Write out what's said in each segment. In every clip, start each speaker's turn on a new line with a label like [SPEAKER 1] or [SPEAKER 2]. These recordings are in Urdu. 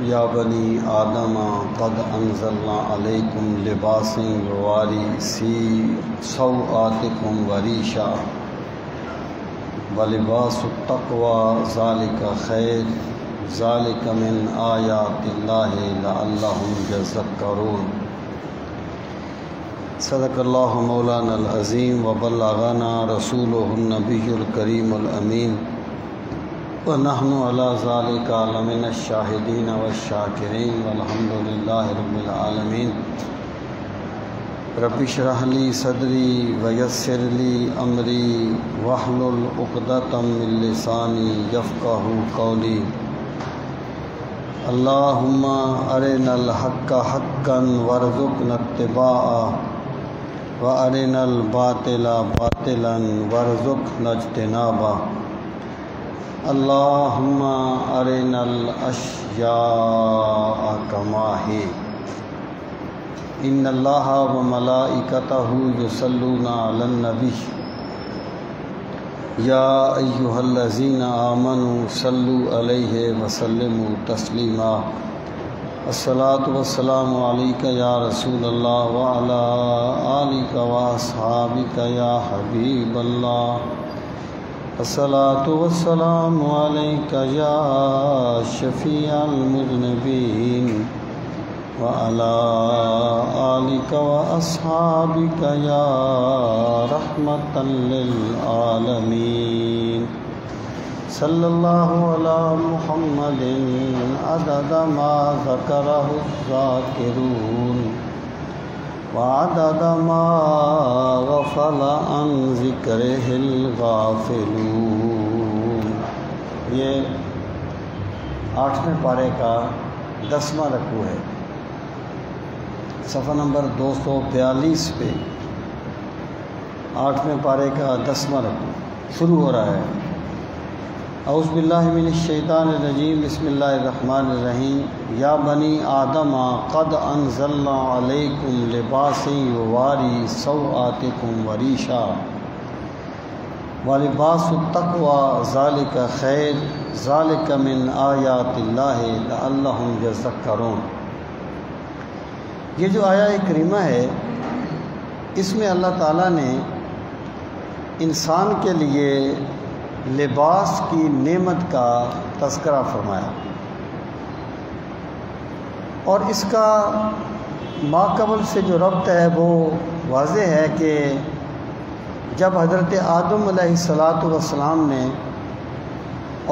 [SPEAKER 1] یا بنی آدم قد انزلنا علیکم لباسا یواری سوآتکم وریشا ولباس التقوی ذالک خیر ذالک من آیات اللہ لعلہم یذکرون۔ صدق اللہ مولانا العظیم وبلغنا رسولہ النبی الکریم الامین ونحن علی ذالک لمن الشاہدین والشاکرین والحمد للہ رب العالمین۔ رب اشرح لی صدری ویسر لی امری واحلل عقدۃ من لسانی یفقہوا قولی۔ اللہم ارنا الحق حقا وارزقنا اتباعہ وارنا الباطل باطلا وارزقنا اجتنابہ۔ اللہم ارنا الاشیاء کما ہی ان اللہ وملائکتہ یصلون علی النبی یا ایہا الذین آمنوا صلوا علیہ وسلموا تسلیما۔ الصلاۃ والسلام علیک یا رسول اللہ وعلی آلک واصحابک یا حبیب اللہ۔ الصلاۃ والسلام علیک یا شفیع المذنبین وعلی آلک واصحابک یا رحمۃ للعالمین۔ صلی اللہ علی محمد عدد ما ذکرہ الذاکرون وعدد ما غفل عن ذکرہ الغافلون۔ یہ 8ویں پارے کا 10واں رکوع ہے، صفحہ نمبر 242 پہ 8ویں پارے کا 10واں رکوع شروع ہو رہا ہے۔ اعوذ باللہ من الشیطان الرجیم، بسم اللہ الرحمن الرحیم۔ یا بنی آدم قد انزلنا علیکم لباسا یواری سوآتکم وریشا ولباس التقوی ذالک خیر ذالک من آیات اللہ لعلہم یذکرون۔ یہ جو آیہ کریمہ ہے، اس میں اللہ تعالیٰ نے انسان کے لیے لباس کی نعمت کا تذکرہ فرمایا، اور اس کا ماقبل سے جو ربط ہے وہ واضح ہے کہ جب حضرت آدم علیہ السلام نے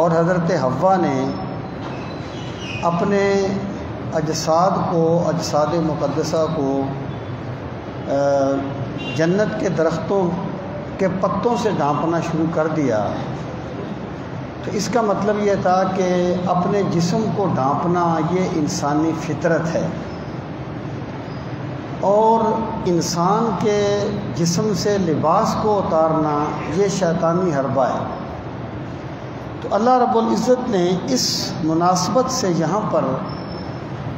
[SPEAKER 1] اور حضرت حوا نے اپنے اجساد کو، اجساد مقدسہ کو جنت کے درختوں کے پتوں سے ڈھانپنا شروع کر دیا، تو اس کا مطلب یہ تھا کہ اپنے جسم کو ڈھانپنا یہ انسانی فطرت ہے، اور انسان کے جسم سے لباس کو اتارنا یہ شیطانی حربہ ہے۔ تو اللہ رب العزت نے اس مناسبت سے یہاں پر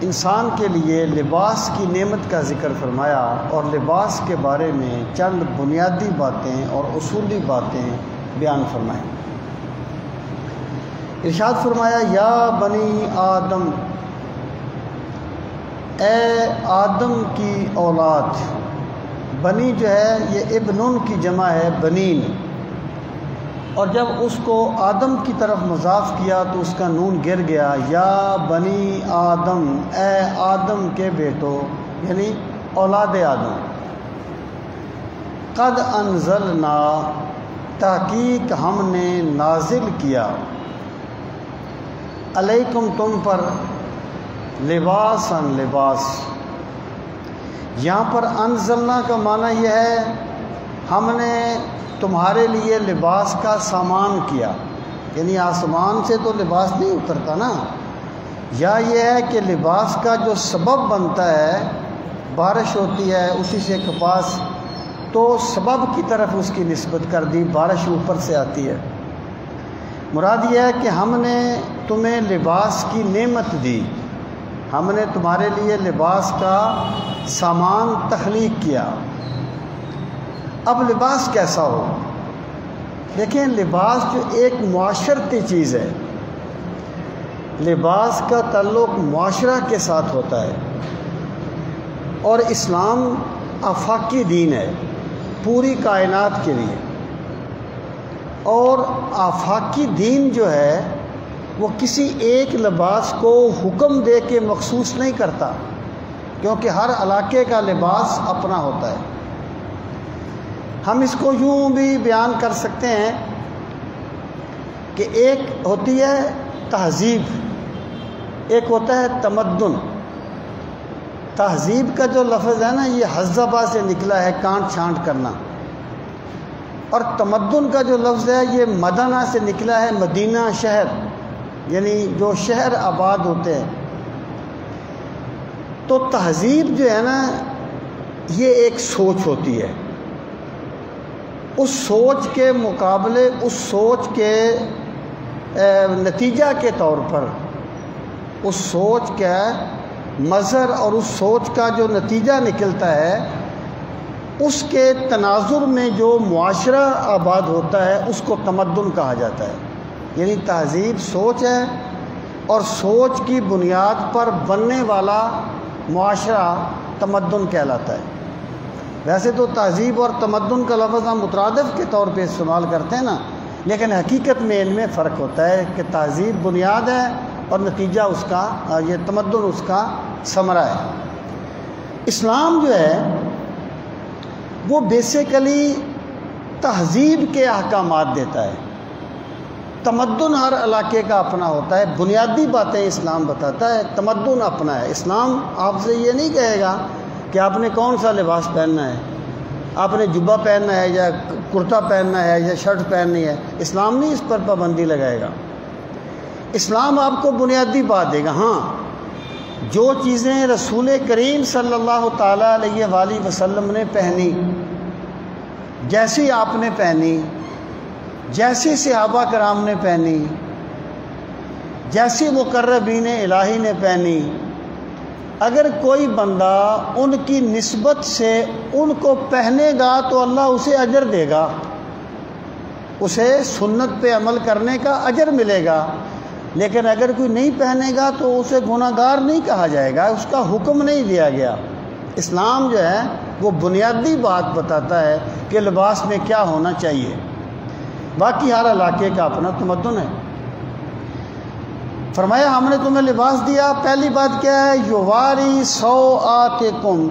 [SPEAKER 1] انسان کے لیے لباس کی نعمت کا ذکر فرمایا، اور لباس کے بارے میں چند بنیادی باتیں اور اصولی باتیں بیان فرمائیں۔ ارشاد فرمایا، یا بنی آدم، اے آدم کی اولاد۔ بنی جو ہے یہ ابنن کی جمع ہے بنین، اور جب اس کو آدم کی طرف مضاف کیا تو اس کا نون گر گیا۔ یا بنی آدم، اے آدم کے بیٹو، یعنی اولاد آدم۔ قد انزلنا، تحقیق ہم نے نازل کیا، علیکم تم پر، لباسا لباس۔ یہاں پر انزلنا کا معنی یہ ہے ہم نے تمہارے لیے لباس کا سامان کیا، یعنی آسمان سے تو لباس نہیں اترتا نا، یا یہ ہے کہ لباس کا جو سبب بنتا ہے، بارش ہوتی ہے اسی سے کپاس، تو سبب کی طرف اس کی نسبت کر دی، بارش اوپر سے آتی ہے۔ مراد یہ ہے کہ ہم نے تمہیں لباس کی نعمت دی، ہم نے تمہارے لیے لباس کا سامان تخلیق کیا۔ اب لباس کیسا ہو؟ دیکھیں، لباس جو ایک معاشرتی چیز ہے، لباس کا تعلق معاشرہ کے ساتھ ہوتا ہے، اور اسلام آفاقی دین ہے پوری کائنات کے لیے، اور آفاقی دین جو ہے وہ کسی ایک لباس کو حکم دے کے مخصوص نہیں کرتا، کیونکہ ہر علاقے کا لباس اپنا ہوتا ہے۔ ہم اس کو یوں بھی بیان کر سکتے ہیں کہ ایک ہوتی ہے تہذیب، ایک ہوتا ہے تمدن۔ تہذیب کا جو لفظ ہے نا، یہ حذبہ سے نکلا ہے، کانٹ چھانٹ کرنا، اور تمدن کا جو لفظ ہے یہ مدنہ سے نکلا ہے، مدینہ شہر، یعنی جو شہر آباد ہوتے ہیں۔ تو تہذیب جو ہے نا یہ ایک سوچ ہوتی ہے، اس سوچ کے مقابلے، اس سوچ کے نتیجہ کے طور پر، اس سوچ کا مظہر اور اس سوچ کا جو نتیجہ نکلتا ہے، اس کے تناظر میں جو معاشرہ آباد ہوتا ہے اس کو تمدن کہا جاتا ہے۔ یعنی تہذیب سوچ ہے، اور سوچ کی بنیاد پر بننے والا معاشرہ تمدن کہلاتا ہے۔ ویسے تو تہذیب اور تمدن کا لفظ ہم مترادف کے طور پہ استعمال کرتے ہیں نا، لیکن حقیقت میں ان میں فرق ہوتا ہے کہ تہذیب بنیاد ہے اور نتیجہ اس کا، یہ تمدن اس کا ثمرہ ہے۔ اسلام جو ہے وہ بیسیکلی تہذیب کے احکامات دیتا ہے، تمدن ہر علاقے کا اپنا ہوتا ہے، بنیادی باتیں اسلام بتاتا ہے، تمدن اپنا ہے۔ اسلام آپ سے یہ نہیں کہے گا کہ آپ نے کون سا لباس پہننا ہے، آپ نے جبہ پہننا ہے یا کرتا پہننا ہے یا شرٹ پہننی ہے، اسلام نہیں اس پر پابندی لگائے گا۔ اسلام آپ کو بنیادی بات دے گا۔ ہاں، جو چیزیں رسول کریم صلی اللہ تعالیٰ علیہ وآلہ وسلم نے پہنی، جیسی آپ نے پہنی، جیسی صحابہ کرام نے پہنی، جیسی مقربین الہی نے پہنی، اگر کوئی بندہ ان کی نسبت سے ان کو پہنے گا تو اللہ اسے اجر دے گا، اسے سنت پہ عمل کرنے کا اجر ملے گا۔ لیکن اگر کوئی نہیں پہنے گا تو اسے گناہ گار نہیں کہا جائے گا، اس کا حکم نہیں دیا گیا۔ اسلام جو ہے وہ بنیادی بات بتاتا ہے کہ لباس میں کیا ہونا چاہیے، باقی ہر علاقے کا اپنا تمدن ہے۔ فرمایا ہم نے تمہیں لباس دیا، پہلی بات کیا ہے؟ یواری سوآتکم۔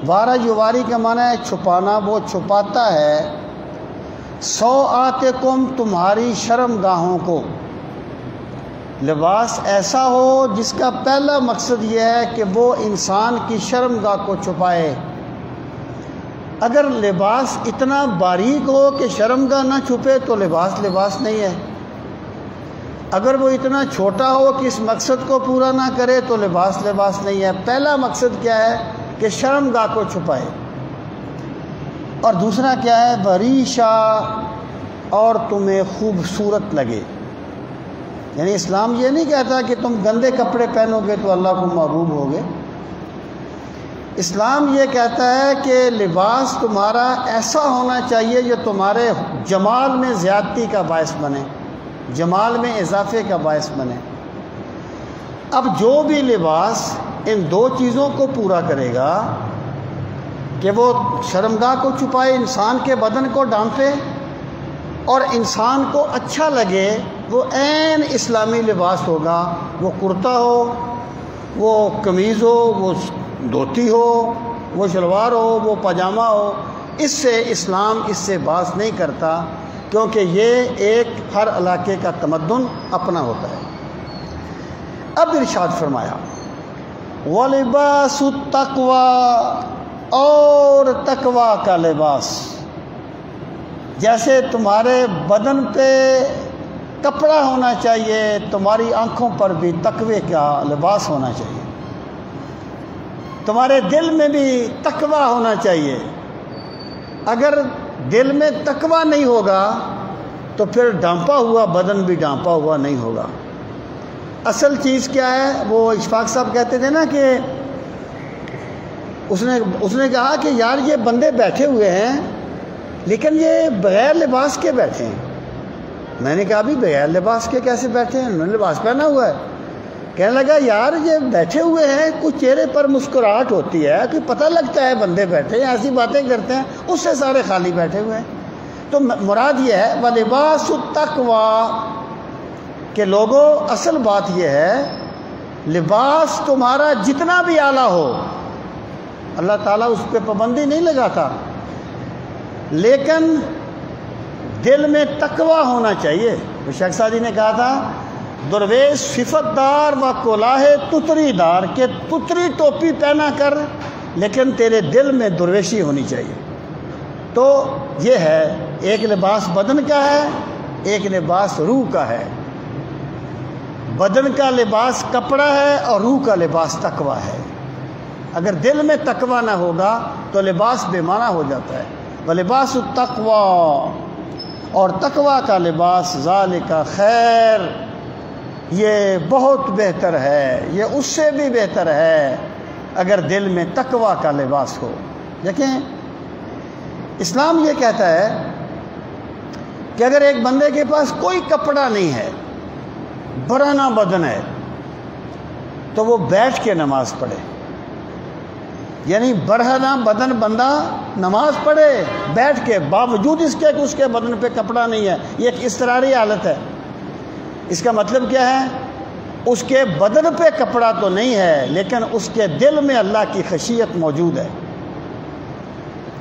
[SPEAKER 1] وارا یواری کا معنی ہے چھپانا، وہ چھپاتا ہے، سوآتکم تمہاری شرم گاہوں کو۔ لباس ایسا ہو جس کا پہلا مقصد یہ ہے کہ وہ انسان کی شرم گاہ کو چھپائے۔ اگر لباس اتنا باریک ہو کہ شرم گاہ نہ چھپے تو لباس لباس نہیں ہے، اگر وہ اتنا چھوٹا ہو کہ اس مقصد کو پورا نہ کرے تو لباس لباس نہیں ہے۔ پہلا مقصد کیا ہے کہ شرم گاہ کو چھپائے، اور دوسرا کیا ہے؟ وریشا، اور تمہیں خوبصورت لگے۔ یعنی اسلام یہ نہیں کہتا کہ تم گندے کپڑے پہنو گے تو اللہ کو محبوب ہوگے۔ اسلام یہ کہتا ہے کہ لباس تمہارا ایسا ہونا چاہیے جو تمہارے جمال میں زیادتی کا باعث بنے، جمال میں اضافے کا باعث بنے۔ اب جو بھی لباس ان دو چیزوں کو پورا کرے گا کہ وہ شرمگاہ کو چھپائے، انسان کے بدن کو ڈھانپے اور انسان کو اچھا لگے، وہ عین اسلامی لباس ہوگا۔ وہ کرتا ہو، وہ قمیض ہو، وہ دھوتی ہو، وہ شلوار ہو، وہ پاجامہ ہو، اس سے اسلام اس سے باز نہیں کرتا، کیونکہ یہ ایک ہر علاقے کا تمدن اپنا ہوتا ہے۔ اب ارشاد فرمایا وَلِبَاسُ التَّقْوَى، اور تقویٰ کا لباس، جیسے تمہارے بدن پہ کپڑا ہونا چاہیے، تمہاری آنکھوں پر بھی تقوی کا لباس ہونا چاہیے، تمہارے دل میں بھی تقوی ہونا چاہیے۔ اگر دل میں تقوی نہیں ہوگا تو پھر ڈھانپا ہوا بدن بھی ڈھانپا ہوا نہیں ہوگا۔ اصل چیز کیا ہے؟ وہ اشفاق صاحب کہتے تھے نا کہ اس نے کہا کہ یار یہ بندے بیٹھے ہوئے ہیں لیکن یہ بغیر لباس کے بیٹھے ہیں، میں نے کہا ابھی بغیر لباس کے کیسے بیٹھے ہیں؟ انہوں نے لباس پہنا ہوا ہے۔ کہنے لگا یار یہ بیٹھے ہوئے ہیں، کچھ چہرے پر مسکراہٹ ہوتی ہے، کوئی پتہ لگتا ہے بندے بیٹھے ہیں، ایسی باتیں کرتے ہیں، اس سے سارے خالی بیٹھے ہوئے ہیں۔ تو مراد یہ ہے وَلِبَاسُ التَّقْوَىٰ کہ لوگوں اصل بات یہ ہے لباس تمہارا جتنا بھی اعلیٰ ہو، اللہ تعالیٰ اس پہ پابندی نہیں لگاتا، لیکن دل میں تقوی ہونا چاہیے۔ شیخ سعدی نے کہا تھا درویش صفت دار و کلاہ تتری دار، کہ تتری ٹوپی پہنا کر لیکن تیرے دل میں درویشی ہونی چاہیے۔ تو یہ ہے، ایک لباس بدن کا ہے، ایک لباس روح کا ہے۔ بدن کا لباس کپڑا ہے اور روح کا لباس تقوی ہے۔ اگر دل میں تقوی نہ ہوگا تو لباس بے معنی ہو جاتا ہے۔ وَلِبَاسُ التَّقْوَىٰ، اور تقوی کا لباس ذَلِکَ خیر، یہ بہت بہتر ہے، یہ اس سے بھی بہتر ہے اگر دل میں تقوی کا لباس ہو۔ دیکھیں اسلام یہ کہتا ہے کہ اگر ایک بندے کے پاس کوئی کپڑا نہیں ہے، برہنہ بدن ہے، تو وہ بیٹھ کے نماز پڑھے۔ یعنی برہنہ بدن بندہ نماز پڑھے بیٹھ کے، باوجود اس کے کہ اس کے بدن پہ کپڑا نہیں ہے۔ یہ ایک اضطراری حالت ہے۔ اس کا مطلب کیا ہے؟ اس کے بدن پہ کپڑا تو نہیں ہے لیکن اس کے دل میں اللہ کی خشیت موجود ہے۔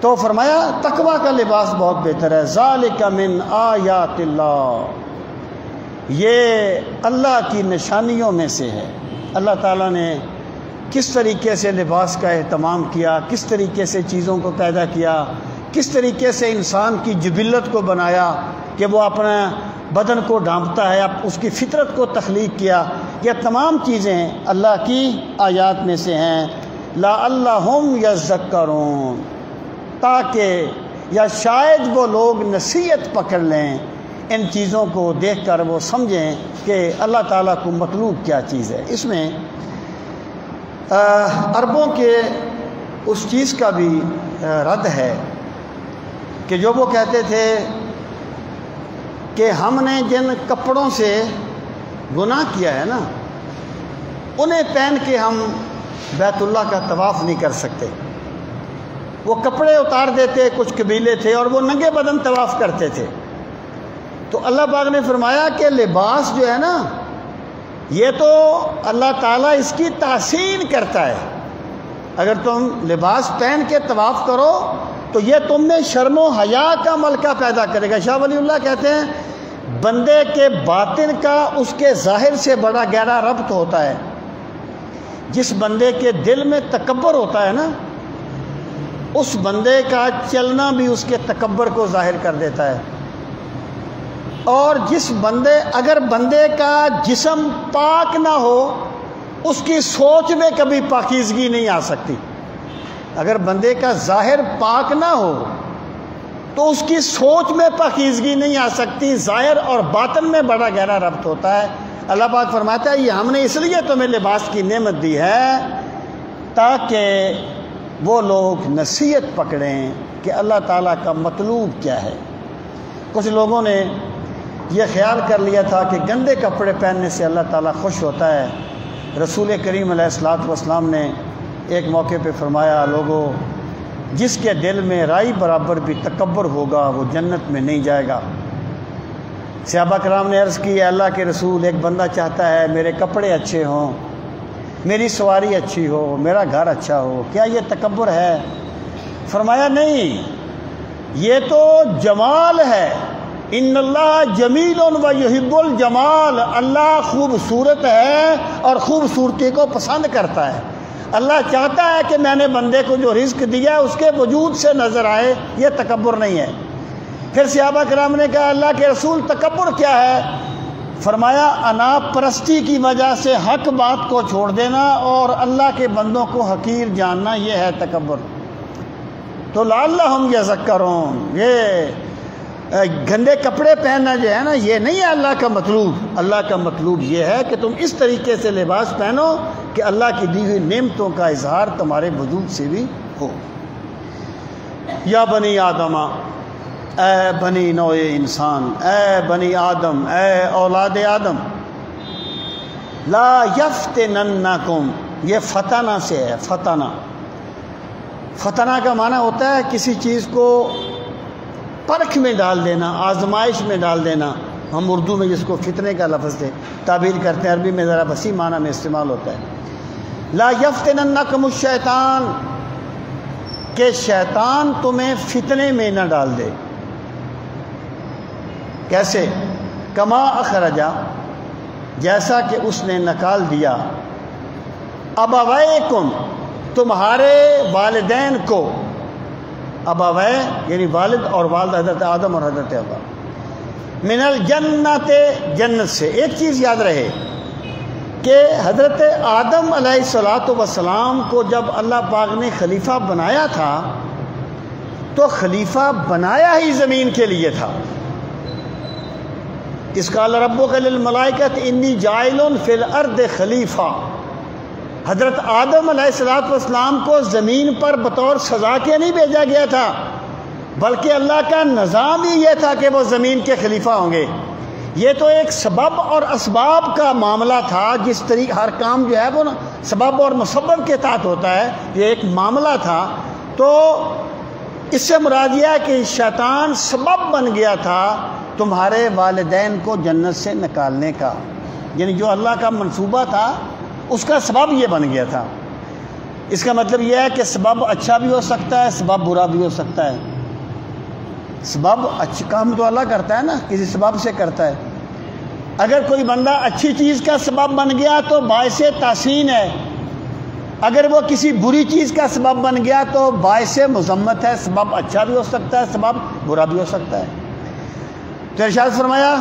[SPEAKER 1] تو فرمایا تقوی کا لباس بہت بہتر ہے۔ ذالک من آیات اللہ، یہ اللہ کی نشانیوں میں سے ہے۔ اللہ تعالیٰ نے کس طریقے سے لباس کا اہتمام کیا، کس طریقے سے چیزوں کو پیدا کیا، کس طریقے سے انسان کی جبلت کو بنایا کہ وہ اپنا بدن کو ڈھانپتا ہے، اب اس کی فطرت کو تخلیق کیا، یہ تمام چیزیں اللہ کی آیات میں سے ہیں۔ لعلہم یذکرون، تاکہ یا شاید وہ لوگ نصیحت پکڑ لیں، ان چیزوں کو دیکھ کر وہ سمجھیں کہ اللہ تعالیٰ کو مطلوب کیا چیز ہے۔ اس میں عربوں کے اس چیز کا بھی رد ہے کہ جو وہ کہتے تھے کہ ہم نے جن کپڑوں سے گناہ کیا ہے نا، انہیں پہن کے ہم بیت اللہ کا طواف نہیں کر سکتے۔ وہ کپڑے اتار دیتے، کچھ قبیلے تھے اور وہ ننگے بدن طواف کرتے تھے۔ تو اللہ پاک نے فرمایا کہ لباس جو ہے نا، یہ تو اللہ تعالیٰ اس کی تحسین کرتا ہے۔ اگر تم لباس پہن کے طواف کرو تو یہ تم میں شرم و حیا کا ملکہ پیدا کرے گا۔ شاہ ولی اللہ کہتے ہیں بندے کے باطن کا اس کے ظاہر سے بڑا گہرا ربط ہوتا ہے۔ جس بندے کے دل میں تکبر ہوتا ہے نا، اس بندے کا چلنا بھی اس کے تکبر کو ظاہر کر دیتا ہے۔ اور اگر بندے کا جسم پاک نہ ہو، اس کی سوچ میں کبھی پاکیزگی نہیں آ سکتی۔ اگر بندے کا ظاہر پاک نہ ہو تو اس کی سوچ میں پاکیزگی نہیں آ سکتی۔ ظاہر اور باطن میں بڑا گہرا ربط ہوتا ہے۔ اللہ پاک فرماتا ہے یہ ہم نے اس لیے تمہیں لباس کی نعمت دی ہے تاکہ وہ لوگ نصیحت پکڑیں کہ اللہ تعالیٰ کا مطلوب کیا ہے۔ کچھ لوگوں نے یہ خیال کر لیا تھا کہ گندے کپڑے پہننے سے اللہ تعالیٰ خوش ہوتا ہے۔ رسول کریم علیہ الصلوۃ والسلام نے ایک موقع پہ فرمایا لوگوں، جس کے دل میں رائی برابر بھی تکبر ہوگا وہ جنت میں نہیں جائے گا۔ صحابہ کرام نے عرض کی، اللہ کے رسول، ایک بندہ چاہتا ہے میرے کپڑے اچھے ہوں، میری سواری اچھی ہو، میرا گھر اچھا ہو، کیا یہ تکبر ہے؟ فرمایا نہیں، یہ تو جمال ہے۔ ان اللہ جمیل و یحب الجمال، اللہ خوبصورت ہے اور خوبصورتی کو پسند کرتا ہے۔ اللہ چاہتا ہے کہ میں نے بندے کو جو رزق دیا اس کے وجود سے نظر آئے، یہ تکبر نہیں ہے۔ پھر صحابہ کرام نے کہا اللہ کے رسول تکبر کیا ہے؟ فرمایا انا پرستی کی وجہ سے حق بات کو چھوڑ دینا اور اللہ کے بندوں کو حقیر جاننا، یہ ہے تکبر۔ تو لعلہم یذکرون، یہ گندے کپڑے پہننا جو ہے نا، یہ نہیں ہے اللہ کا مطلوب۔ اللہ کا مطلوب یہ ہے کہ تم اس طریقے سے لباس پہنو کہ اللہ کی دی ہوئی نعمتوں کا اظہار تمہارے وجود سے بھی ہو۔ یا بنی آدمہ، اے بنی نوع انسان، اے بنی آدم، اے اولاد آدم، لا یفتننکم، یہ فتنہ سے ہے، فتنہ۔ فتنہ کا معنی ہوتا ہے کسی چیز کو پرکھ میں ڈال دینا، آزمائش میں ڈال دینا۔ ہم اردو میں جس کو فتنے کا لفظ سے تعبیر کرتے ہیں، عربی میں ذرا وسیع معنی میں استعمال ہوتا ہے۔ لا یفتننکم الشیطان، کہ شیطان تمہیں فتنے میں نہ ڈال دے۔ کیسے؟ کما اخرجا، جیسا کہ اس نے نکال دیا، ابویکم، تمہارے والدین کو، ابوے یعنی والد اور والد، حضرت آدم اور حضرت حوا، من الجنت، جنت سے۔ ایک چیز یاد رہے کہ حضرت آدم علیہ السلام کو جب اللہ پاک نے خلیفہ بنایا تھا تو خلیفہ بنایا ہی زمین کے لیے تھا۔ اس قال ربک للملائکۃ انی جاعل فی الارض خلیفہ، حضرت آدم علیہ السلام کو زمین پر بطور سزا کے نہیں بھیجا گیا تھا، بلکہ اللہ کا نظام ہی یہ تھا کہ وہ زمین کے خلیفہ ہوں گے۔ یہ تو ایک سبب اور اسباب کا معاملہ تھا، جس طریقے ہر کام جو ہے وہ سبب اور مسبب کے تحت ہوتا ہے، یہ ایک معاملہ تھا۔ تو اس سے مراد یہ ہے کہ شیطان سبب بن گیا تھا تمہارے والدین کو جنت سے نکالنے کا، یعنی جو اللہ کا منصوبہ تھا اس کا سبب یہ بن گیا تھا۔ اس کا مطلب یہ ہے کہ سبب اچھا بھی ہو سکتا ہے، سبب برا بھی ہو سکتا ہے۔ سبب اچھا کام تو اللہ کرتا ہے نا، کسی سبب سے کرتا ہے۔ اگر کوئی بندہ اچھی چیز کا سبب بن گیا تو باعث تحسین ہے، اگر وہ کسی بری چیز کا سبب بن گیا تو باعث مذمت ہے۔ سبب اچھا بھی ہو سکتا ہے، سبب برا بھی ہو سکتا ہے۔ تو ارشاد فرمایا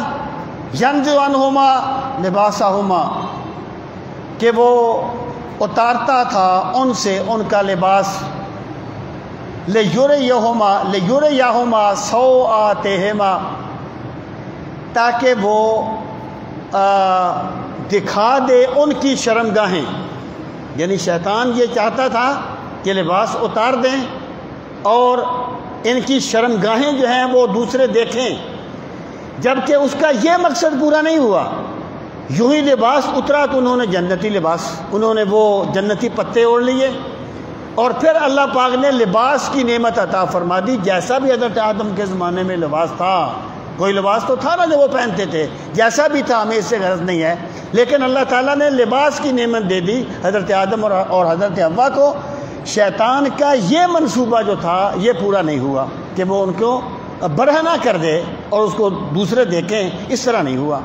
[SPEAKER 1] ینزع عنہما لباسہما، کہ وہ اتارتا تھا ان سے ان کا لباس، لیریہما سوآتہما، تاکہ وہ دکھا دے ان کی شرمگاہیں۔ یعنی شیطان یہ چاہتا تھا کہ لباس اتار دیں اور ان کی شرمگاہیں جو ہیں وہ دوسرے دیکھیں، جبکہ اس کا یہ مقصد پورا نہیں ہوا۔ یوں ہی لباس اترا تو انہوں نے جنتی لباس، انہوں نے وہ جنتی پتے اوڑھ لیے، اور پھر اللہ پاک نے لباس کی نعمت عطا فرما دی۔ جیسا بھی حضرت آدم کے زمانے میں لباس تھا، کوئی لباس تو تھا نا جو وہ پہنتے تھے، جیسا بھی تھا، ہمیں اس سے غرض نہیں ہے، لیکن اللہ تعالیٰ نے لباس کی نعمت دے دی حضرت آدم اور حضرت حوا کو۔ شیطان کا یہ منصوبہ جو تھا یہ پورا نہیں ہوا کہ وہ ان کو برہنہ کر دے اور اس کو دوسرے دیکھیں، اس طرح نہیں ہوا۔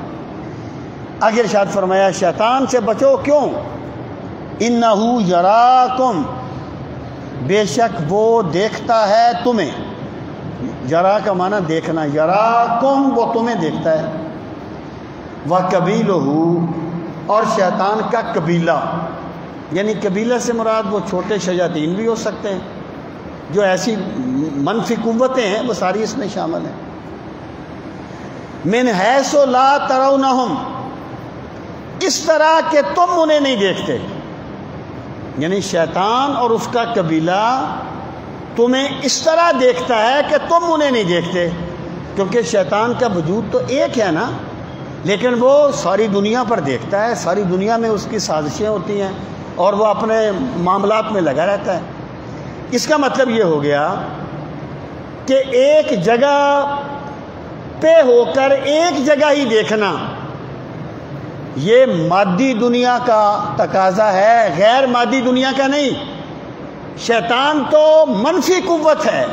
[SPEAKER 1] آگے ارشاد فرمایا شیطان سے بچو، کیوں؟ انہ یراکم، بے شک وہ دیکھتا ہے تمہیں۔ یرا کا معنی دیکھنا، یراکم وہ تمہیں دیکھتا ہے۔ وقبیلہ، اور شیطان کا قبیلہ، یعنی قبیلہ سے مراد وہ چھوٹے شیاطین بھی ہو سکتے ہیں، جو ایسی منفی قوتیں ہیں وہ ساری اس میں شامل ہیں۔ من حیث لا ترونہم، اس طرح کہ تم انہیں نہیں دیکھتے، یعنی شیطان اور اس کا قبیلہ تمہیں اس طرح دیکھتا ہے کہ تم انہیں نہیں دیکھتے، کیونکہ شیطان کا وجود تو ایک ہے نا، لیکن وہ ساری دنیا پر دیکھتا ہے، ساری دنیا میں اس کی سازشیں ہوتی ہیں اور وہ اپنے معاملات میں لگا رہتا ہے۔ اس کا مطلب یہ ہو گیا کہ ایک جگہ پہ ہو کر ایک جگہ ہی دیکھنا یہ مادی دنیا کا تقاضا ہے، غیر مادی دنیا کا نہیں۔ شیطان تو منفی قوت ہے،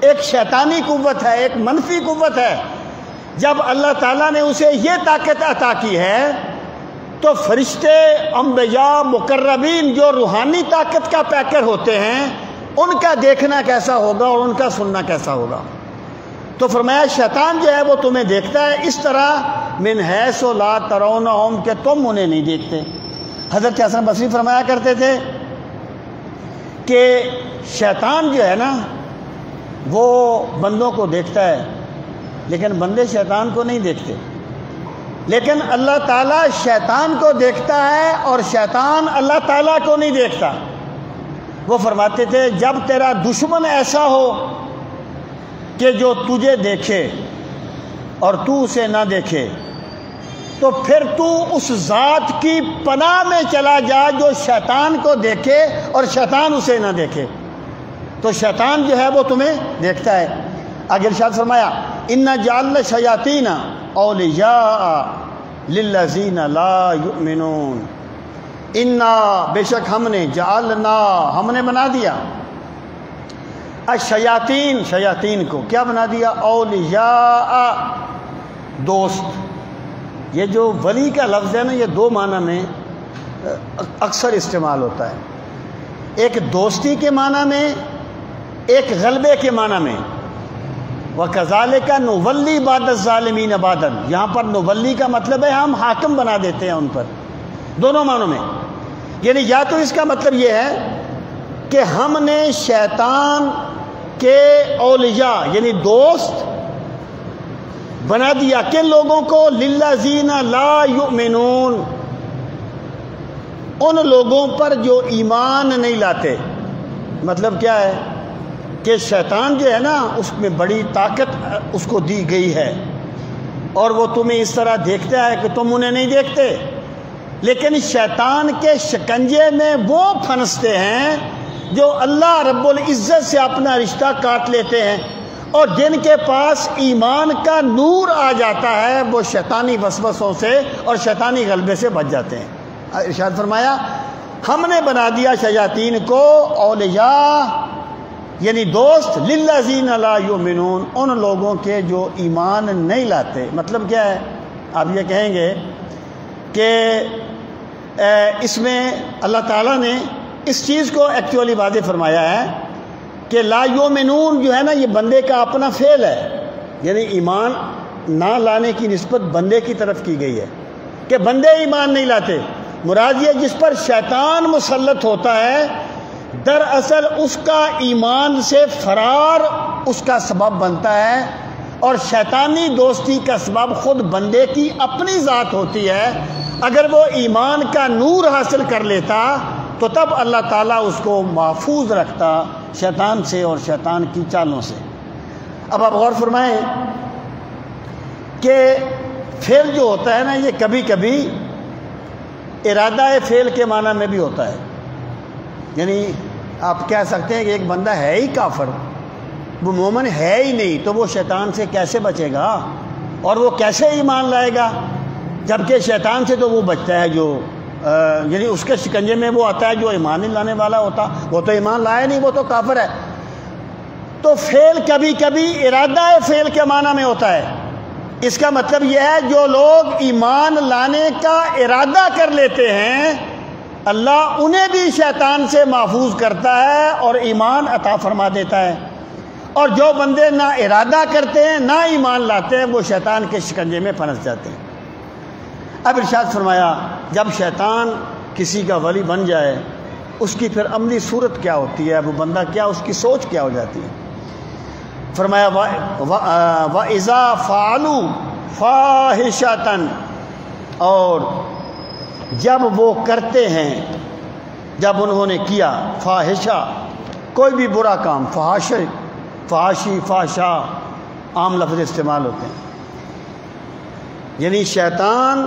[SPEAKER 1] ایک شیطانی قوت ہے، ایک منفی قوت ہے۔ جب اللہ تعالیٰ نے اسے یہ طاقت عطا کی ہے تو فرشتے، انبیاء، مقربین جو روحانی طاقت کا پیکر ہوتے ہیں، ان کا دیکھنا کیسا ہوگا اور ان کا سننا کیسا ہوگا۔ تو فرمایا شیطان جو ہے وہ تمہیں دیکھتا ہے اس طرح، من حیث لا ترونہم، کہ تم انہیں نہیں دیکھتے۔ حضرت حسن بصری فرمایا کرتے تھے کہ شیطان جو ہے نا وہ بندوں کو دیکھتا ہے، لیکن بندے شیطان کو نہیں دیکھتے۔ لیکن اللہ تعالیٰ شیطان کو دیکھتا ہے اور شیطان اللہ تعالیٰ کو نہیں دیکھتا۔ وہ فرماتے تھے جب تیرا دشمن ایسا ہو کہ جو تجھے دیکھے اور تو اسے نہ دیکھے، تو پھر تو اس ذات کی پناہ میں چلا جا جو شیطان کو دیکھے اور شیطان اسے نہ دیکھے۔ تو شیطان جو ہے وہ تمہیں دیکھتا ہے۔ آگے ارشاد فرمایا اِنَّا جَعَلْنَا الشَّيَاطِينَ أَوْلِيَاءَ لِلَّذِينَ لَا يُؤْمِنُونَ، اِنَّا بے شک ہم نے، جعلنا ہم نے بنا دیا، الشیاطین شیاطین کو کیا بنا دیا؟ اولیاء دوست۔ یہ جو ولی کا لفظ ہے نا، یہ دو معنی میں اکثر استعمال ہوتا ہے، ایک دوستی کے معنی میں، ایک غلبے کے معنی میں۔ وَكَذَلِكَ نُوَلِّي بَعْضَ الظَّالِمِينَ بَعْضًا، یہاں پر نولی کا مطلب ہے ہم حاکم بنا دیتے ہیں ان پر، دونوں معنوں میں۔ یعنی یا تو اس کا مطلب یہ ہے کہ ہم نے شیطان کے اولیاء یعنی دوست بنا دیا، کن لوگوں کو؟ للذین لا یؤمنون، ان لوگوں پر جو ایمان نہیں لاتے۔ مطلب کیا ہے کہ شیطان جو ہے نا، اس میں بڑی طاقت اس کو دی گئی ہے، اور وہ تمہیں اس طرح دیکھتا ہے کہ تم انہیں نہیں دیکھتے، لیکن شیطان کے شکنجے میں وہ پھنستے ہیں جو اللہ رب العزت سے اپنا رشتہ کاٹ لیتے ہیں، اور جن کے پاس ایمان کا نور آ جاتا ہے وہ شیطانی وسوسوں سے اور شیطانی غلبے سے بچ جاتے ہیں۔ ارشاد فرمایا ہم نے بنا دیا شیاطین کو اولیاء یعنی دوست، للذین لا یؤمنون، ان لوگوں کے جو ایمان نہیں لاتے۔ مطلب کیا ہے؟ آپ یہ کہیں گے کہ اس میں اللہ تعالیٰ نے اس چیز کو ایکچولی واضح فرمایا ہے کہ لا یؤمنون جو ہے نا، یہ بندے کا اپنا فعل ہے، یعنی ایمان نہ لانے کی نسبت بندے کی طرف کی گئی ہے کہ بندے ایمان نہیں لاتے۔ مراد یہ جس پر شیطان مسلط ہوتا ہے، دراصل اس کا ایمان سے فرار اس کا سبب بنتا ہے، اور شیطانی دوستی کا سبب خود بندے کی اپنی ذات ہوتی ہے۔ اگر وہ ایمان کا نور حاصل کر لیتا تو تب اللہ تعالیٰ اس کو محفوظ رکھتا شیطان سے اور شیطان کی چالوں سے۔ اب آپ غور فرمائیں کہ فعل جو ہوتا ہے نا، یہ کبھی کبھی ارادہ فعل کے معنی میں بھی ہوتا ہے۔ یعنی آپ کہہ سکتے ہیں کہ ایک بندہ ہے ہی کافر، وہ مومن ہے ہی نہیں، تو وہ شیطان سے کیسے بچے گا اور وہ کیسے ایمان لائے گا؟ جبکہ شیطان سے تو وہ بچتا ہے جو یعنی اس کے شکنجے میں وہ آتا ہے جو ایمان نہیں لانے والا ہوتا، وہ تو ایمان لایا نہیں، وہ تو کافر ہے۔ تو فعل کبھی کبھی ارادہ فعل کے معنی میں ہوتا ہے۔ اس کا مطلب یہ ہے جو لوگ ایمان لانے کا ارادہ کر لیتے ہیں، اللہ انہیں بھی شیطان سے محفوظ کرتا ہے اور ایمان عطا فرما دیتا ہے، اور جو بندے نہ ارادہ کرتے ہیں نہ ایمان لاتے ہیں وہ شیطان کے شکنجے میں پھنس جاتے ہیں۔ اب ارشاد فرمایا جب شیطان کسی کا ولی بن جائے، اس کی پھر عملی صورت کیا ہوتی ہے، وہ بندہ کیا، اس کی سوچ کیا ہو جاتی ہے۔ فرمایا وَإِذَا فَعَلُوا فَاحِشَةً، اور جب وہ کرتے ہیں، جب انہوں نے کیا فاحشہ کوئی بھی برا کام، فحاشی فحشا عام لفظ استعمال ہوتے ہیں، یعنی شیطان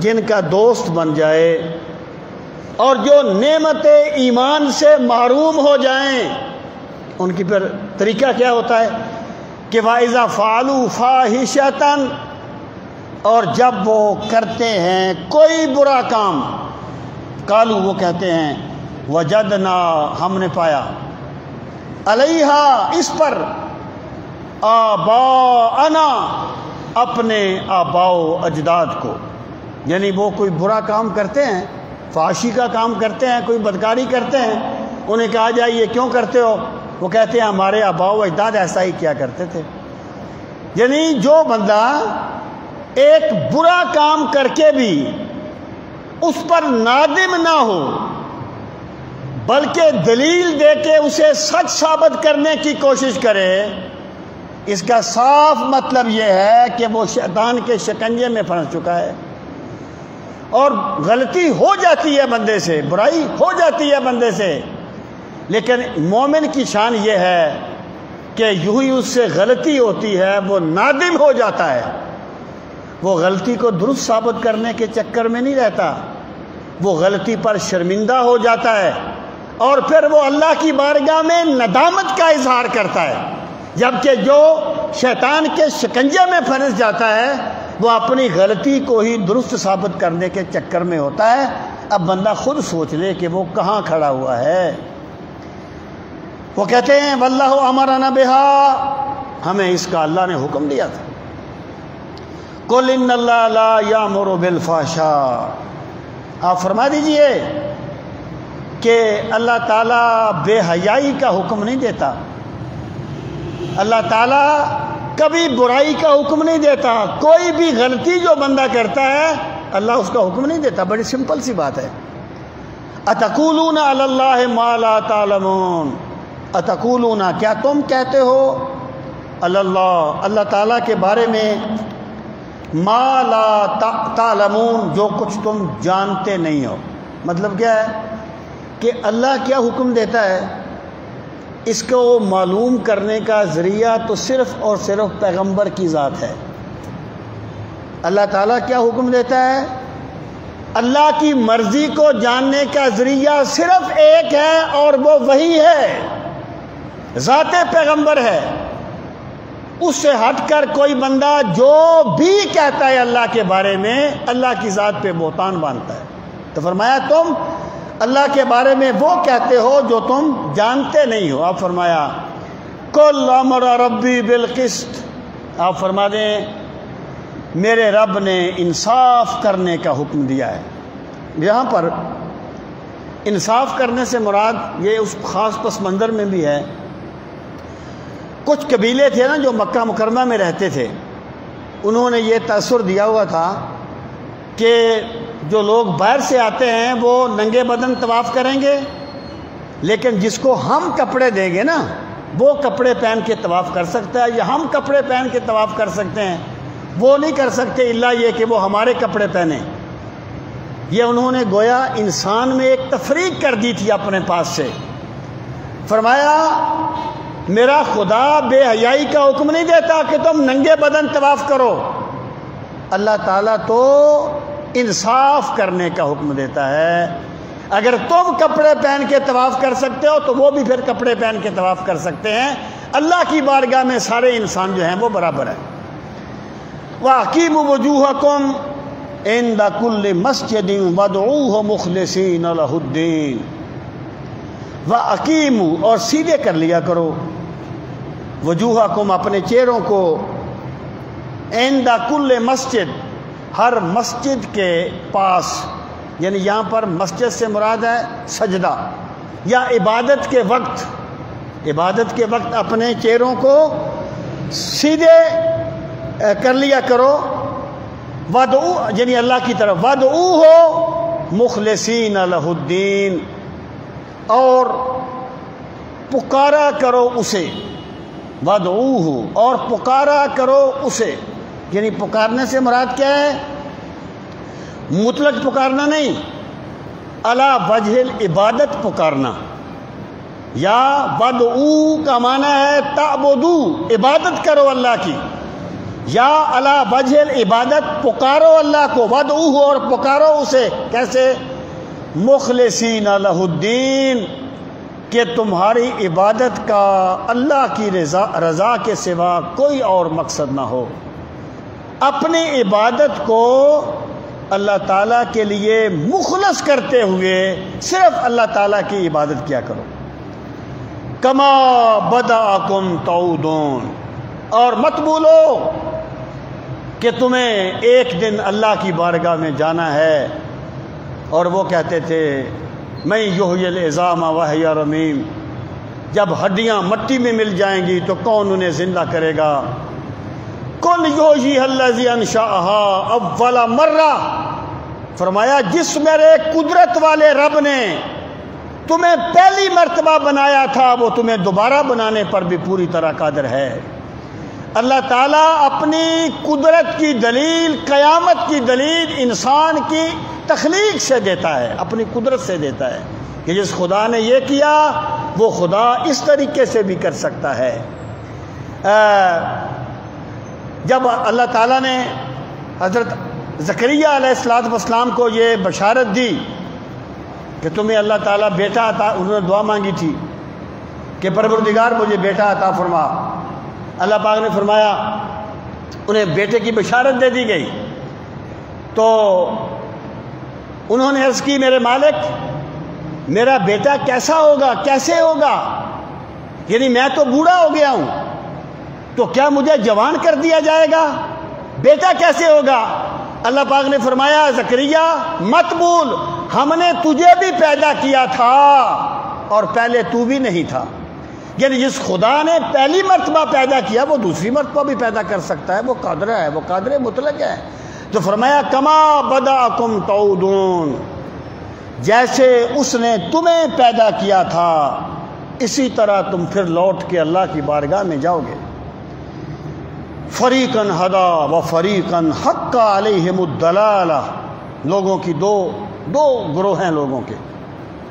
[SPEAKER 1] جن کا دوست بن جائے اور جو نعمت ایمان سے محروم ہو جائیں، ان کی پھر طریقہ کیا ہوتا ہے کہ وَإِذَا فَعَلُوا فَاحِشَةً، اور جب وہ کرتے ہیں کوئی برا کام، قالوا وہ کہتے ہیں وجدنا ہم نے پایا، علیہا اس پر، آباءنا اپنے آباء و اجداد کو، یعنی وہ کوئی برا کام کرتے ہیں، فحاشی کا کام کرتے ہیں، کوئی بدکاری کرتے ہیں، انہیں کہا جائے یہ کیوں کرتے ہو، وہ کہتے ہیں ہمارے آباء و اجداد ایسا ہی کیا کرتے تھے۔ یعنی جو بندہ ایک برا کام کر کے بھی اس پر نادم نہ ہو بلکہ دلیل دے کے اسے سچ ثابت کرنے کی کوشش کرے، اس کا صاف مطلب یہ ہے کہ وہ شیطان کے شکنجے میں پھنس چکا ہے، اور غلطی ہو جاتی ہے بندے سے، برائی ہو جاتی ہے بندے سے، لیکن مومن کی شان یہ ہے کہ یوں ہی اس سے غلطی ہوتی ہے وہ نادم ہو جاتا ہے، وہ غلطی کو درست ثابت کرنے کے چکر میں نہیں رہتا، وہ غلطی پر شرمندہ ہو جاتا ہے اور پھر وہ اللہ کی بارگاہ میں ندامت کا اظہار کرتا ہے، جبکہ جو شیطان کے شکنجے میں پھنس جاتا ہے وہ اپنی غلطی کو ہی درست ثابت کرنے کے چکر میں ہوتا ہے۔ اب بندہ خود سوچ لے کہ وہ کہاں کھڑا ہوا ہے۔ وہ کہتے ہیں واللہ امرنا بہا، ہمیں اس کا اللہ نے حکم دیا تھا۔ قل ان اللہ لا یامر بالفحشاء، آپ فرما دیجئے کہ اللہ تعالیٰ بے حیائی کا حکم نہیں دیتا، اللہ تعالیٰ کبھی برائی کا حکم نہیں دیتا۔ کوئی بھی غلطی جو بندہ کرتا ہے اللہ اس کا حکم نہیں دیتا، بڑی سمپل سی بات ہے۔ اتقولون علی اللہ ما لا تعلمون، اتقولون کیا تم کہتے ہو علی اللہ اللہ تعالیٰ کے بارے میں ما لا تعلمون جو کچھ تم جانتے نہیں ہو۔ مطلب کیا ہے کہ اللہ کیا حکم دیتا ہے اس کو معلوم کرنے کا ذریعہ تو صرف اور صرف پیغمبر کی ذات ہے۔ اللہ تعالیٰ کیا حکم دیتا ہے، اللہ کی مرضی کو جاننے کا ذریعہ صرف ایک ہے اور وہ وہی ہے، ذات پیغمبر ہے۔ اس سے ہٹ کر کوئی بندہ جو بھی کہتا ہے اللہ کے بارے میں اللہ کی ذات پہ بہتان باندھتا ہے۔ تو فرمایا تم اللہ کے بارے میں وہ کہتے ہو جو تم جانتے نہیں ہو۔ آپ فرمایا قل امر ربی بالقسط، آپ فرما دیں میرے رب نے انصاف کرنے کا حکم دیا ہے۔ یہاں پر انصاف کرنے سے مراد یہ اس خاص پس منظر میں بھی ہے، کچھ قبیلے تھے نا جو مکہ مکرمہ میں رہتے تھے، انہوں نے یہ تاثر دیا ہوا تھا کہ جو لوگ باہر سے آتے ہیں وہ ننگے بدن طواف کریں گے، لیکن جس کو ہم کپڑے دیں گے نا وہ کپڑے پہن کے طواف کر سکتا ہے، یا ہم کپڑے پہن کے طواف کر سکتے ہیں، وہ نہیں کر سکتے الا یہ کہ وہ ہمارے کپڑے پہنیں۔ یہ انہوں نے گویا انسان میں ایک تفریق کر دی تھی اپنے پاس سے۔ فرمایا میرا خدا بے حیائی کا حکم نہیں دیتا کہ تم ننگے بدن طواف کرو، اللہ تعالیٰ تو انصاف کرنے کا حکم دیتا ہے۔ اگر تم کپڑے پہن کے طواف کر سکتے ہو تو وہ بھی پھر کپڑے پہن کے طواف کر سکتے ہیں۔ اللہ کی بارگاہ میں سارے انسان جو ہیں وہ برابر ہیں۔ وَأَقِيمُوا وُجُوهَكُمْ عِنْدَ كُلِّ مَسْجِدٍ وَادْعُوهُ مُخْلِصِينَ لَهُ الدِّينَ، وَأَقِيمُوا اور سیدھے کر لیا کرو، وجوہکم اپنے چہروں کو، عند کل مسجد ہر مسجد کے پاس، یعنی یہاں پر مسجد سے مراد ہے سجدہ یا عبادت کے وقت، عبادت کے وقت اپنے چہروں کو سیدھے کر لیا کرو، وَدْعُو یعنی اللہ کی طرف، وَدْعُوهُ مُخْلِصِينَ لَهُ الدِّينَ اور پکارا کرو اسے، وَدْعُوهُ اور پکارا کرو اسے، یعنی پکارنے سے مراد کیا ہے، مطلق پکارنا نہیں، علی وجہ العبادت پکارنا، یا وَدْعُو کا معنی ہے تعبدو عبادت کرو اللہ کی، یا علی وجہ العبادت پکارو اللہ کو، وَدْعُوهُ اور پکارو اسے، کیسے، مخلصین لہ الدین کہ تمہاری عبادت کا اللہ کی رضا کے سوا کوئی اور مقصد نہ ہو، اپنی عبادت کو اللہ تعالیٰ کے لیے مخلص کرتے ہوئے صرف اللہ تعالیٰ کی عبادت کیا کرو۔ کما بدأکم تعودون، اور مت بھولو کہ تمہیں ایک دن اللہ کی بارگاہ میں جانا ہے، اور وہ کہتے تھے میں یحیی العظام وہی رمیم، جب ہڈیاں مٹی میں مل جائیں گی تو کون انہیں زندہ کرے گا، قل یحییھا الذی انشأھا اول مرہ، فرمایا جس میرے قدرت والے رب نے تمہیں پہلی مرتبہ بنایا تھا وہ تمہیں دوبارہ بنانے پر بھی پوری طرح قادر ہے۔ اللہ تعالیٰ اپنی قدرت کی دلیل، قیامت کی دلیل انسان کی تخلیق سے دیتا ہے، اپنی قدرت سے دیتا ہے کہ جس خدا نے یہ کیا وہ خدا اس طریقے سے بھی کر سکتا ہے۔ جب اللہ تعالیٰ نے حضرت زکریا علیہ السلام کو یہ بشارت دی کہ تمہیں اللہ تعالیٰ بیٹا عطا، انہوں نے دعا مانگی تھی کہ پروردگار مجھے بیٹا عطا فرما، اللہ پاک نے فرمایا، انہیں بیٹے کی بشارت دے دی گئی، تو انہوں نے عرض کی میرے مالک میرا بیٹا کیسا ہوگا، کیسے ہوگا، یعنی میں تو بوڑھا ہو گیا ہوں، تو کیا مجھے جوان کر دیا جائے گا، بیٹا کیسے ہوگا؟ اللہ پاک نے فرمایا زکریا مت بھول، ہم نے تجھے بھی پیدا کیا تھا اور پہلے تو بھی نہیں تھا، یعنی جس خدا نے پہلی مرتبہ پیدا کیا وہ دوسری مرتبہ بھی پیدا کر سکتا ہے، وہ قادر ہے، وہ قادر مطلق ہے۔ تو فرمایا کما بدأکم تعودون، جیسے اس نے تمہیں پیدا کیا تھا اسی طرح تم پھر لوٹ کے اللہ کی بارگاہ میں جاؤ گے۔ فریقاً ہدا و فریقاً حق علیہم الضلالہ، لوگوں کی دو گروہ ہیں لوگوں کے،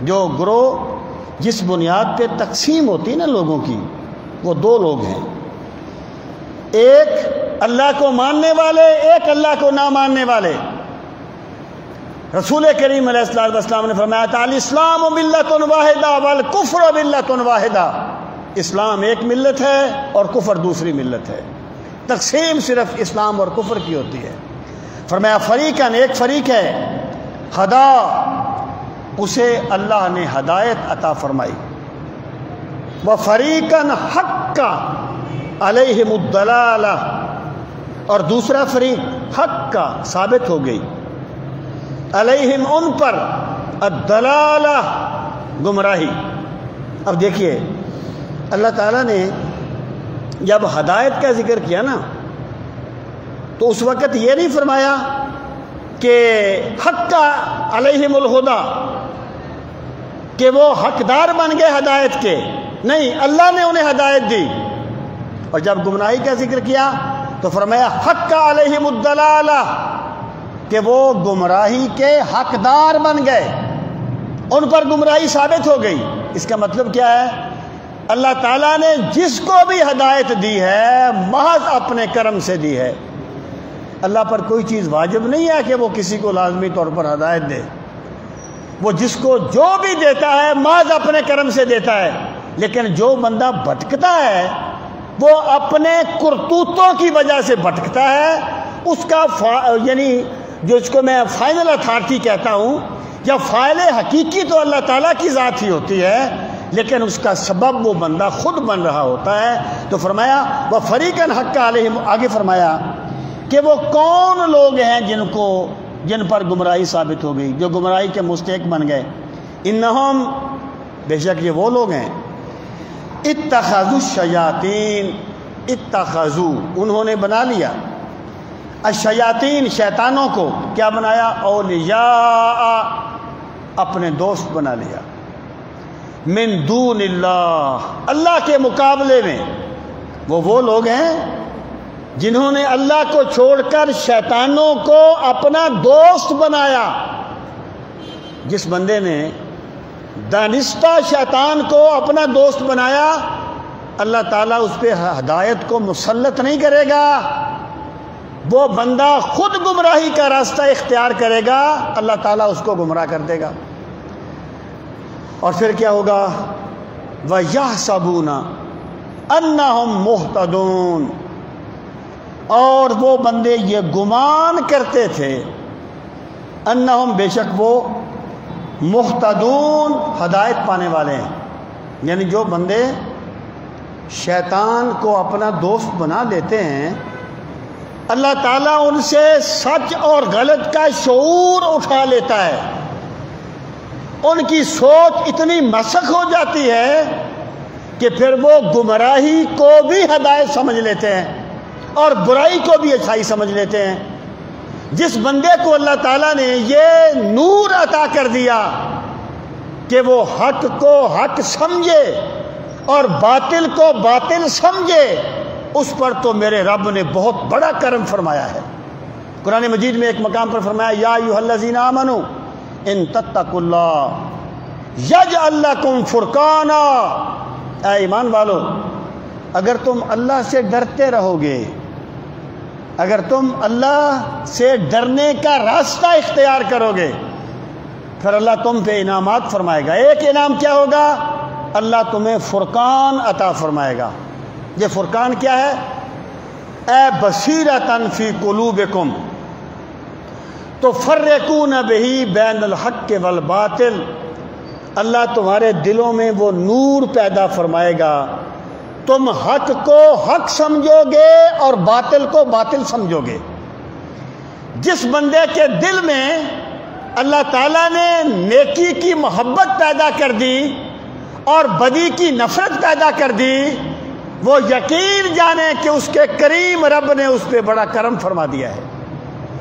[SPEAKER 1] جو گروہ جس بنیاد پہ تقسیم ہوتی ہے نا لوگوں کی، وہ دو لوگ ہیں، ایک اللہ کو ماننے والے، ایک اللہ کو نہ ماننے والے۔ رسول کریم علیہ السلام نے فرمایا تھا الاسلام ملت واحدہ والکفر ملت واحدہ، اسلام ایک ملت ہے اور کفر دوسری ملت ہے، تقسیم صرف اسلام اور کفر کی ہوتی ہے۔ فرمایا فریقاً، ایک فریق ہے ہدا، اسے اللہ نے ہدایت عطا فرمائی، وفریقاً حق علیہم الضلالہ، اور دوسرا فریق حق کا ثابت ہو گئی، علیہم ان پر، الضلالہ گمراہی۔ اب دیکھیے اللہ تعالیٰ نے جب ہدایت کا ذکر کیا نا تو اس وقت یہ نہیں فرمایا کہ حق علیہم الہدا، کہ وہ حقدار بن گئے ہدایت کے، نہیں، اللہ نے انہیں ہدایت دی، اور جب گمراہی کا ذکر کیا تو فرمایا حق علیہم الضلالہ، کہ وہ گمراہی کے حقدار بن گئے، ان پر گمراہی ثابت ہو گئی۔ اس کا مطلب کیا ہے؟ اللہ تعالیٰ نے جس کو بھی ہدایت دی ہے محض اپنے کرم سے دی ہے، اللہ پر کوئی چیز واجب نہیں ہے کہ وہ کسی کو لازمی طور پر ہدایت دے، وہ جس کو جو بھی دیتا ہے محض اپنے کرم سے دیتا ہے، لیکن جو بندہ بھٹکتا ہے وہ اپنے کرتوتوں کی وجہ سے بھٹکتا ہے، اس کا یعنی جو اس کو میں فائنل اتھارٹی کہتا ہوں، یا فاعل حقیقی تو اللہ تعالیٰ کی ذات ہی ہوتی ہے، لیکن اس کا سبب وہ بندہ خود بن رہا ہوتا ہے۔ تو فرمایا وہ فریقاً حق علیہم، آگے فرمایا کہ وہ کون لوگ ہیں جن پر گمراہی ثابت ہو گئی، جو گمراہی کے مستحق بن گئے، انہم، بے شک یہ وہ لوگ ہیں، اتخذوا الشیاطین، اتخذوا انہوں نے بنا لیا، الشیاطین شیطانوں کو کیا بنایا، اولیاء اپنے دوست بنا لیا، من دون اللہ، اللہ کے مقابلے میں۔ وہ لوگ ہیں جنہوں نے اللہ کو چھوڑ کر شیطانوں کو اپنا دوست بنایا۔ جس بندے نے دانستہ شیطان کو اپنا دوست بنایا، اللہ تعالیٰ اس پہ ہدایت کو مسلط نہیں کرے گا، وہ بندہ خود گمراہی کا راستہ اختیار کرے گا، اللہ تعالیٰ اس کو گمراہ کر دے گا۔ اور پھر کیا ہوگا، وَيَحْسَبُونَ أَنَّهُمْ مُهْتَدُونَ، اور وہ بندے یہ گمان کرتے تھے، انہم بے شک وہ، مہتدون ہدایت پانے والے ہیں، یعنی جو بندے شیطان کو اپنا دوست بنا لیتے ہیں، اللہ تعالیٰ ان سے سچ اور غلط کا شعور اٹھا لیتا ہے، ان کی سوچ اتنی مسخ ہو جاتی ہے کہ پھر وہ گمراہی کو بھی ہدایت سمجھ لیتے ہیں اور برائی کو بھی اچھائی سمجھ لیتے ہیں۔ جس بندے کو اللہ تعالیٰ نے یہ نور عطا کر دیا کہ وہ حق کو حق سمجھے اور باطل کو باطل سمجھے، اس پر تو میرے رب نے بہت بڑا کرم فرمایا ہے۔ قرآن مجید میں ایک مقام پر فرمایا، یا ایھا الذین آمنوا ان تتقوا اللہ یجعل لکم فرقانا، اے ایمان والو اگر تم اللہ سے ڈرتے رہو گے، اگر تم اللہ سے ڈرنے کا راستہ اختیار کرو گے، پھر اللہ تم پہ انعامات فرمائے گا۔ ایک انعام کیا ہوگا؟ اللہ تمہیں فرقان عطا فرمائے گا۔ یہ فرقان کیا ہے؟ اے بصیرۃ فی قلوبکم تفرقون بہ بین الحق والباطل، اللہ تمہارے دلوں میں وہ نور پیدا فرمائے گا، تم حق کو حق سمجھو گے اور باطل کو باطل سمجھو گے۔ جس بندے کے دل میں اللہ تعالیٰ نے نیکی کی محبت پیدا کر دی اور بدی کی نفرت پیدا کر دی، وہ یقین جانے کہ اس کے کریم رب نے اس پہ بڑا کرم فرما دیا ہے۔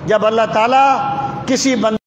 [SPEAKER 1] جب اللہ تعالیٰ کسی بندے